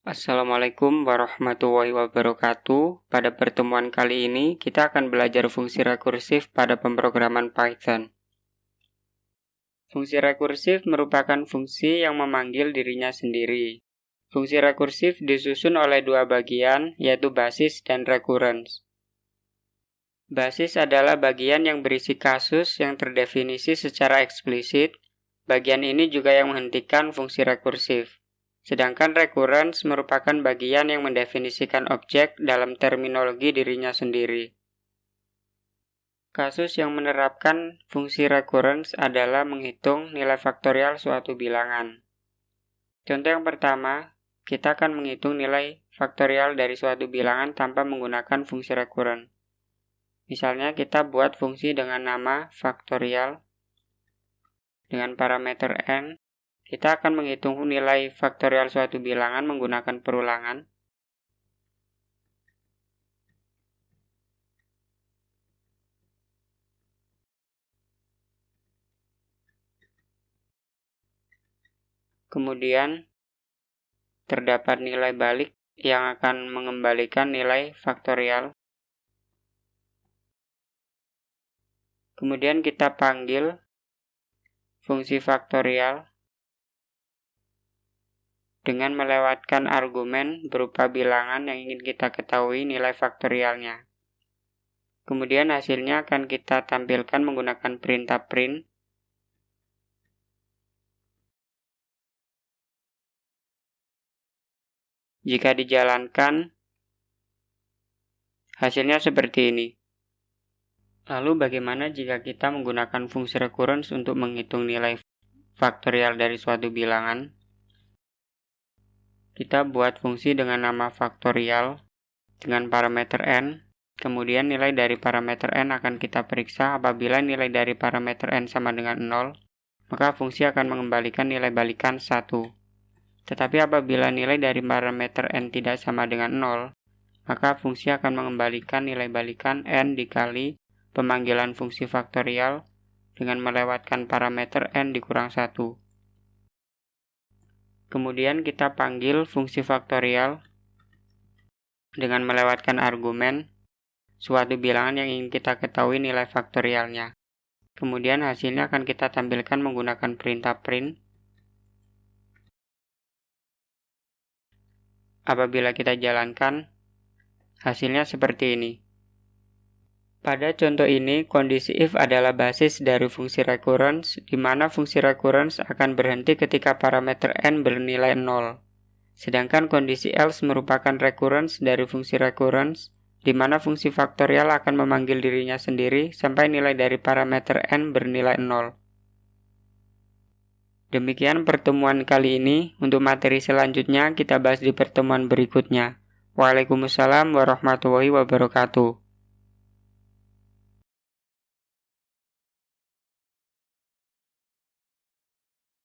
Assalamualaikum warahmatullahi wabarakatuh. Pada pertemuan kali ini, kita akan belajar fungsi rekursif pada pemrograman Python. Fungsi rekursif merupakan fungsi yang memanggil dirinya sendiri. Fungsi rekursif disusun oleh dua bagian, yaitu basis dan recurrence. Basis adalah bagian yang berisi kasus yang terdefinisi secara eksplisit. Bagian ini juga yang menghentikan fungsi rekursif. Sedangkan recurrence merupakan bagian yang mendefinisikan objek dalam terminologi dirinya sendiri. Kasus yang menerapkan fungsi recurrence adalah menghitung nilai faktorial suatu bilangan. Contoh yang pertama, kita akan menghitung nilai faktorial dari suatu bilangan tanpa menggunakan fungsi recurrent. Misalnya kita buat fungsi dengan nama faktorial dengan parameter n. Kita akan menghitung nilai faktorial suatu bilangan menggunakan perulangan. Kemudian, terdapat nilai balik yang akan mengembalikan nilai faktorial. Kemudian kita panggil fungsi faktorial dengan melewatkan argumen berupa bilangan yang ingin kita ketahui nilai faktorialnya. Kemudian hasilnya akan kita tampilkan menggunakan perintah print. Jika dijalankan, hasilnya seperti ini. Lalu bagaimana jika kita menggunakan fungsi recurrence untuk menghitung nilai faktorial dari suatu bilangan? Kita buat fungsi dengan nama faktorial dengan parameter n. Kemudian nilai dari parameter n akan kita periksa. Apabila nilai dari parameter n sama dengan 0, maka fungsi akan mengembalikan nilai balikan 1. Tetapi apabila nilai dari parameter n tidak sama dengan 0, maka fungsi akan mengembalikan nilai balikan n dikali pemanggilan fungsi faktorial dengan melewatkan parameter n dikurang 1. Kemudian kita panggil fungsi faktorial dengan melewatkan argumen suatu bilangan yang ingin kita ketahui nilai faktorialnya. Kemudian hasilnya akan kita tampilkan menggunakan perintah print. Apabila kita jalankan, hasilnya seperti ini. Pada contoh ini, kondisi if adalah basis dari fungsi recurrence, di mana fungsi recurrence akan berhenti ketika parameter n bernilai 0. Sedangkan kondisi else merupakan recurrence dari fungsi recurrence, di mana fungsi faktorial akan memanggil dirinya sendiri sampai nilai dari parameter n bernilai 0. Demikian pertemuan kali ini. Untuk materi selanjutnya kita bahas di pertemuan berikutnya. Waalaikumsalam warahmatullahi wabarakatuh.